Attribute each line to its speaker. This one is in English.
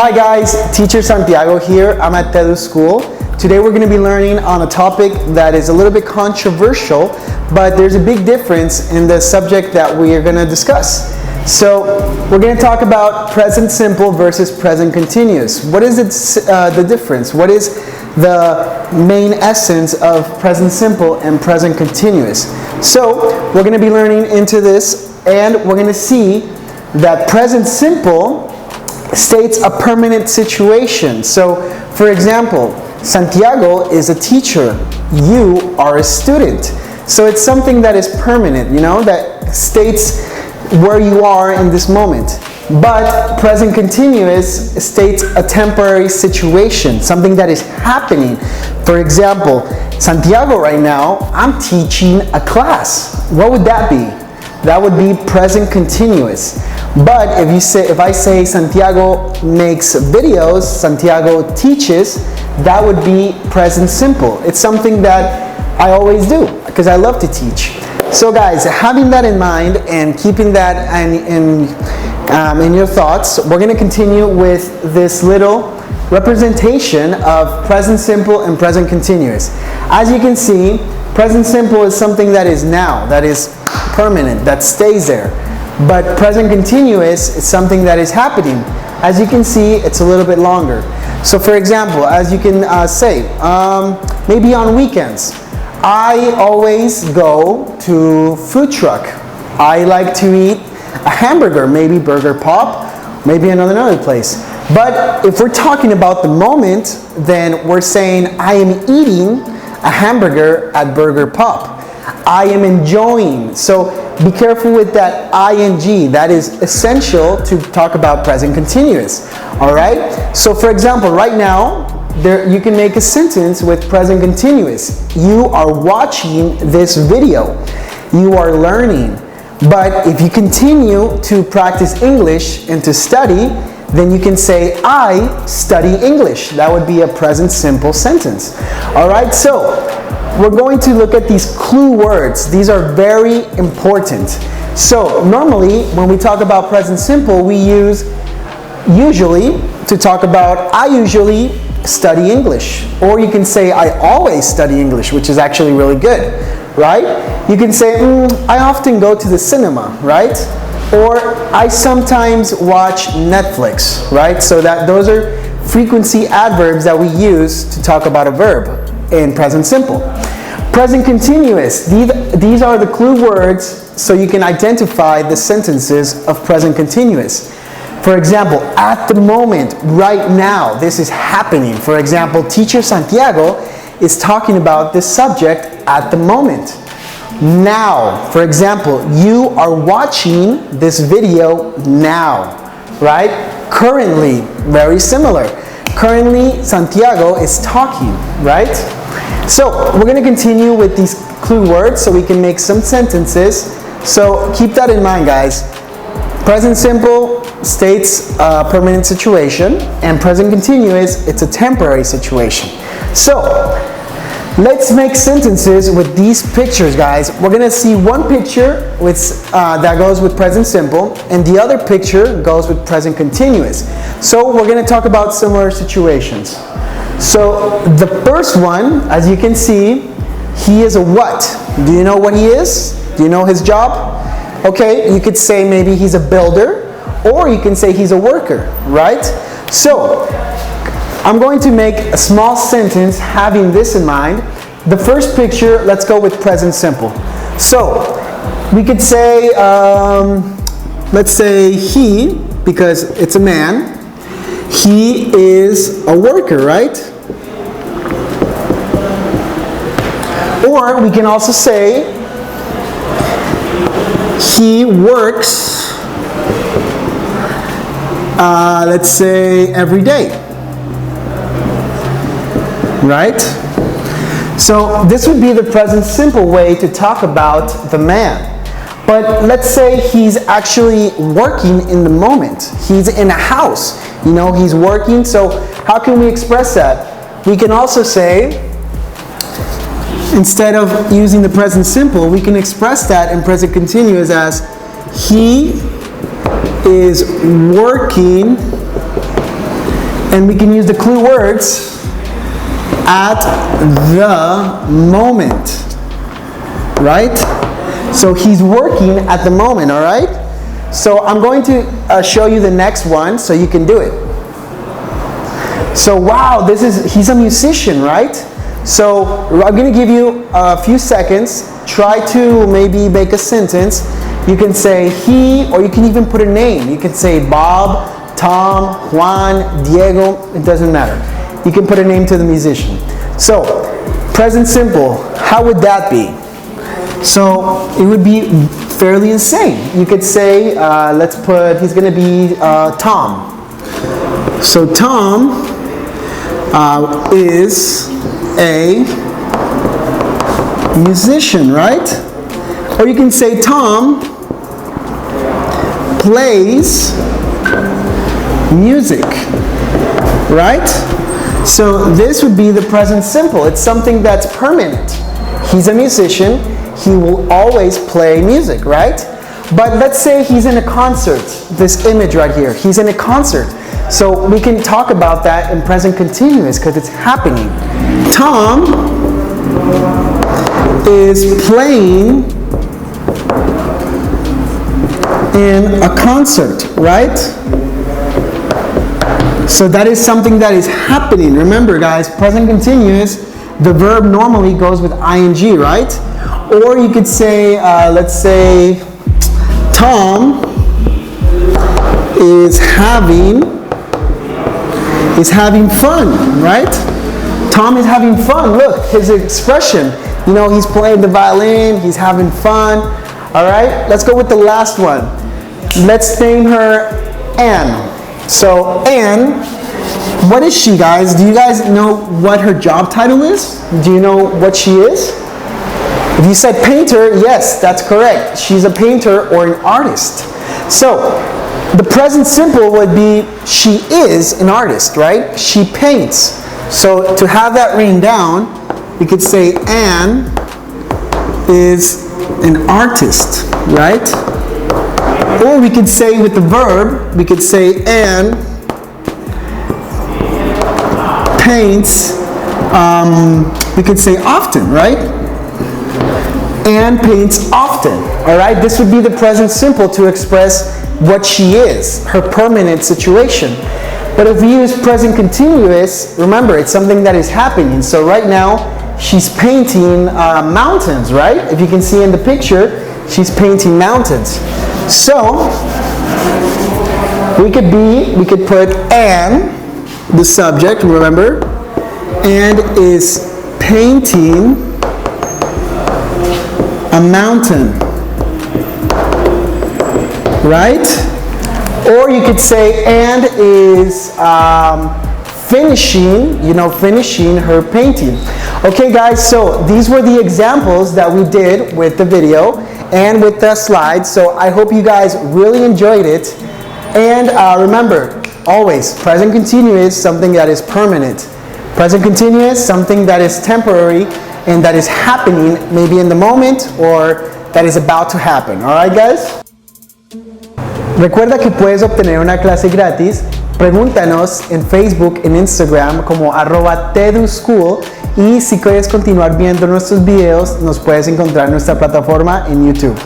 Speaker 1: Hi guys, Teacher Santiago here. I'm at TEDU school. Today we're going to be learning on a topic that is a little bit controversial, but there's a big difference in the subject that we are going to discuss. So we're going to talk about present simple versus present continuous. What is the difference? What is the main essence of present simple and present continuous? So we're going to be learning into this, and we're going to see that present simple states a permanent situation. So, for example, Santiago is a teacher. You are a student. So it's something that is permanent, that states where you are in this moment. But present continuous states a temporary situation, something that is happening. For example, Santiago right now, I'm teaching a class. What would that be? That would be present continuous. But if I say Santiago makes videos, Santiago teaches, that would be present simple. It's something that I always do because I love to teach. So guys, having that in mind and keeping that in your thoughts, we're going to continue with this little representation of present simple and present continuous. As you can see, present simple is something that is now, that is permanent, that stays there. But present continuous is something that is happening. As you can see, it's a little bit longer. So for example, as you can say, maybe on weekends, I always go to food truck. I like to eat a hamburger, maybe Burger Pop, maybe another place. But if we're talking about the moment, then we're saying I am eating a hamburger at Burger Pop. I am enjoying. So be careful with that ing. That is essential to talk about present continuous. All right? So for example, right now, you can make a sentence with present continuous. You are watching this video. You are learning. But if you continue to practice English and to study, then you can say, I study English. That would be a present simple sentence. All right? So we're going to look at these clue words. These are very important. So normally, when we talk about present simple, we use usually to talk about I usually study English. Or you can say I always study English, which is actually really good, right? You can say I often go to the cinema, right? Or I sometimes watch Netflix, right? So those are frequency adverbs that we use to talk about a verb in present simple. Present continuous, these are the clue words so you can identify the sentences of present continuous. For example, at the moment, right now, this is happening. For example, Teacher Santiago is talking about this subject at the moment. Now, for example, you are watching this video now, right? Currently, very similar. Currently, Santiago is talking, right? So we're going to continue with these clue words so we can make some sentences. So keep that in mind, guys. Present simple states a permanent situation, and present continuous, it's a temporary situation. So let's make sentences with these pictures, guys. We're going to see one picture that goes with present simple, and the other picture goes with present continuous. So we're going to talk about similar situations. So the first one, as you can see, he is a what? Do you know what he is? Do you know his job? Okay, you could say maybe he's a builder, or you can say he's a worker, right? So I'm going to make a small sentence having this in mind. The first picture, let's go with present simple. So we could say, let's say he, because it's a man, he is a worker, right? Or we can also say he works, let's say every day, right? So this would be the present simple way to talk about the man. But let's say he's actually working in the moment. He's in a house. He's working. So how can we express that? We can also say, instead of using the present simple, we can express that in present continuous as he is working And we can use the clue words at the moment, right? So he's working at the moment, all right? So I'm going to show you the next one so you can do it. So wow, he's a musician, right? So I'm going to give you a few seconds. Try to maybe make a sentence. You can say he, or you can even put a name. You can say Bob, Tom, Juan, Diego, it doesn't matter. You can put a name to the musician. So, present simple, how would that be? So, it would be fairly insane. You could say, he's gonna be Tom. So, Tom is a musician, right? Or you can say Tom plays music, right? So this would be the present simple. It's something that's permanent. He's a musician. He will always play music, right? But let's say he's in a concert. This image right here. He's in a concert. So we can talk about that in present continuous because it's happening. Tom is playing in a concert, right? So that is something that is happening. Remember guys, present continuous, the verb normally goes with ing, right? Or you could say, let's say, Tom is having fun, right? Tom is having fun. Look, his expression. You know, he's playing the violin, he's having fun. All right, let's go with the last one. Let's name her Anne. So Anne, what is she, guys? Do you guys know what her job title is? Do you know what she is? If you said painter, yes, that's correct. She's a painter or an artist. So the present simple would be she is an artist, right? She paints. So to have that written down, we could say Anne is an artist, right? Or we could say with the verb, we could say Anne paints, we could say often, right? Anne paints often, all right? This would be the present simple to express what she is, her permanent situation. But if we use present continuous, remember, it's something that is happening. So right now, she's painting mountains, right? If you can see in the picture, she's painting mountains. So we could put Anne, the subject, remember, and is painting a mountain, right? Or you could say Anne is finishing her painting. Okay guys, so these were the examples that we did with the video and with the slides. So I hope you guys really enjoyed it. And remember, always, present continuous, something that is permanent. Present continuous, something that is temporary and that is happening maybe in the moment or that is about to happen. Alright guys? Recuerda que puedes obtener una clase gratis. Pregúntanos en Facebook, en Instagram como @TEDU School, y si quieres continuar viendo nuestros videos nos puedes encontrar en nuestra plataforma en YouTube.